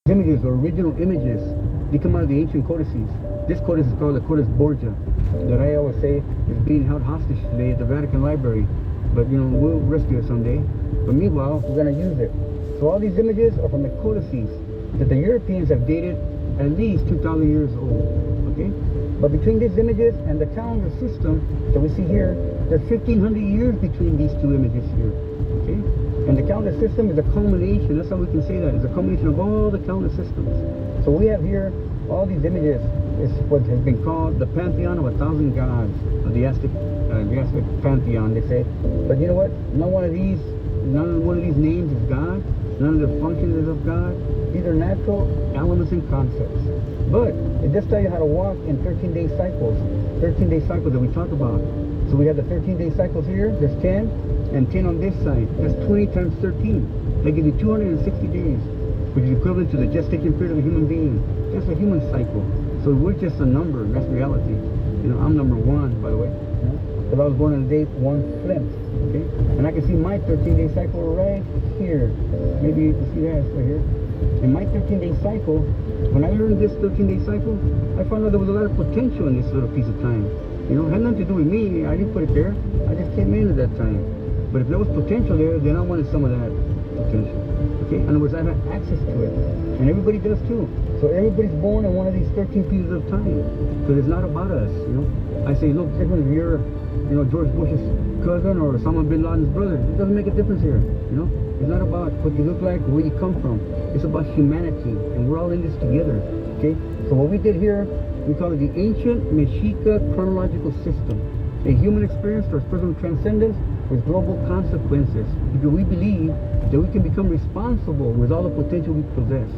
Images or original images, they come out of the ancient codices. This codex is called the Codex Borgia, that I always say is being held hostage today at the Vatican Library. But you know, we'll rescue it someday. But meanwhile, we're going to use it. So all these images are from the codices that the Europeans have dated at least 2,000 years old. Okay? But between these images and the calendar system that we see here, there's 1,500 years between these two images here. Okay? And the calendar system is a culmination, that's how we can say that, it's a culmination of all the calendar systems. So we have here all these images. It's what has been called the pantheon of 1,000 gods, of the Aztec pantheon, they say. But you know what? None one of these names is God. None of the functions is of God. These are natural elements and concepts. But it does tell you how to walk in 13-day cycles. 13-day cycles that we talk about. So we have the 13-day cycles here. There's 10 and 10 on this side. That's 20 times 13. That gives you 260 days, which is equivalent to the gestation period of a human being. That's a human cycle. So we're just a number. That's reality. You know, I'm number 1, by the way. Because I was born on the date 1 Flint. Okay? And I can see my 13-day cycle right here. Maybe you can see that right here. In my 13-day cycle, when I learned this 13-day cycle, I found out there was a lot of potential in this little piece of time. You know, it had nothing to do with me. I didn't put it there. I just came in at that time. But if there was potential there, then I wanted some of that potential. Okay? In other words, I have access to it. And everybody does too. So everybody's born in one of these 13 pieces of time. Because it's not about us, you know. I say, look, different if you're, you know, George Bush's cousin or Osama bin Laden's brother. It doesn't make a difference here, you know. It's not about what you look like or where you come from. It's about humanity. And we're all in this together. Okay? So what we did here, we call it the ancient Mexica chronological system. A human experience towards personal transcendence with global consequences. Because we believe that we can become responsible with all the potential we possess.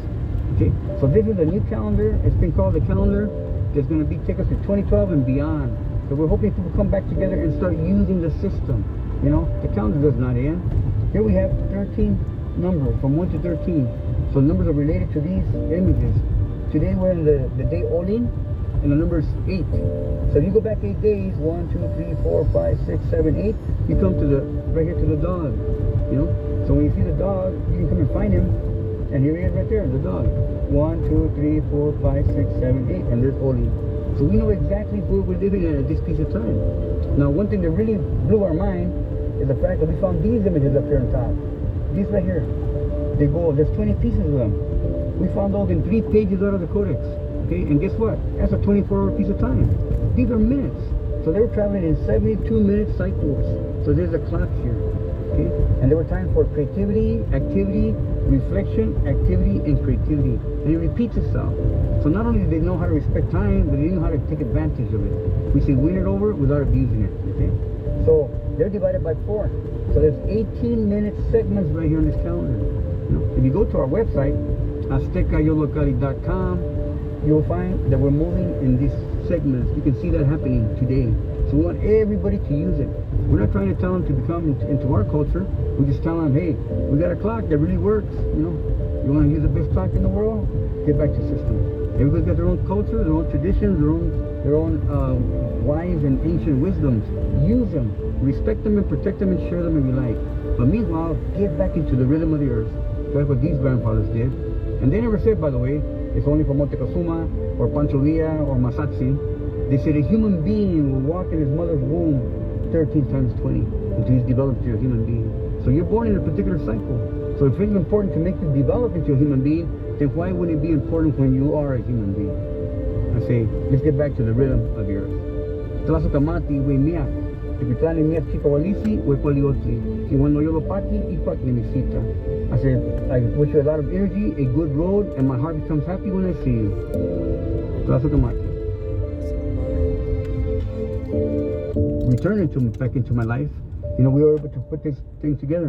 Okay? So this is a new calendar. It's been called the calendar that's going to take us to 2012 and beyond. So we're hoping people come back together and start using the system. You know, the calendar does not end. Here we have 13 numbers from 1 to 13. So numbers are related to these images. Today we're in the day Olin, and the number is 8. So if you go back 8 days, 1, 2, 3, 4, 5, 6, 7, 8, you come to right here to the dog. You know? So when you see the dog, you can come and find him. And here he is right there, the dog. 1, 2, 3, 4, 5, 6, 7, 8, and there's Olin. So we know exactly where we're living at this piece of time. Now one thing that really blew our mind is the fact that we found these images up here on top. These right here. They go, there's 20 pieces of them. We found those in 3 pages out of the codex. Okay, and guess what? That's a 24-hour piece of time. These are minutes. So they were traveling in 72-minute cycles. So there's a clock here. Okay? And there were times for creativity, activity, reflection, activity, and creativity. And it repeats itself. So not only did they know how to respect time, but they knew how to take advantage of it. We say win it over without abusing it. Okay? So they're divided by 4. So there's 18-minute segments right here in this calendar. You know, if you go to our website, aztecayolocali.com, you'll find that we're moving in these segments. You can see that happening today. So we want everybody to use it. We're not trying to tell them to become into our culture. We just tell them, hey, we got a clock that really works. You know, you want to use the best clock in the world? Get back to system. Everybody's got their own culture, their own traditions, their own wise and ancient wisdoms. Use them, respect them, and protect them, and share them if you like. But meanwhile, get back into the rhythm of the earth. That's what these grandfathers did. And they never said, by the way, it's only for Montezuma or Pancho Villa or Masatsi. They said a human being will walk in his mother's womb 13 times 20 until he's developed into a human being. So you're born in a particular cycle. So if it's important to make you develop into a human being, then why wouldn't it be important when you are a human being? I say, let's get back to the rhythm of the earth. Tlazokamati, we miak. Tipitlani miak chikawalisi, we poliotli. Kiwanoyolopati, ipak nemisita. I said, I wish you a lot of energy, a good road, and my heart becomes happy when I see you. Tlazokamati. Returning back into my life, you know, we were able to put this thing together.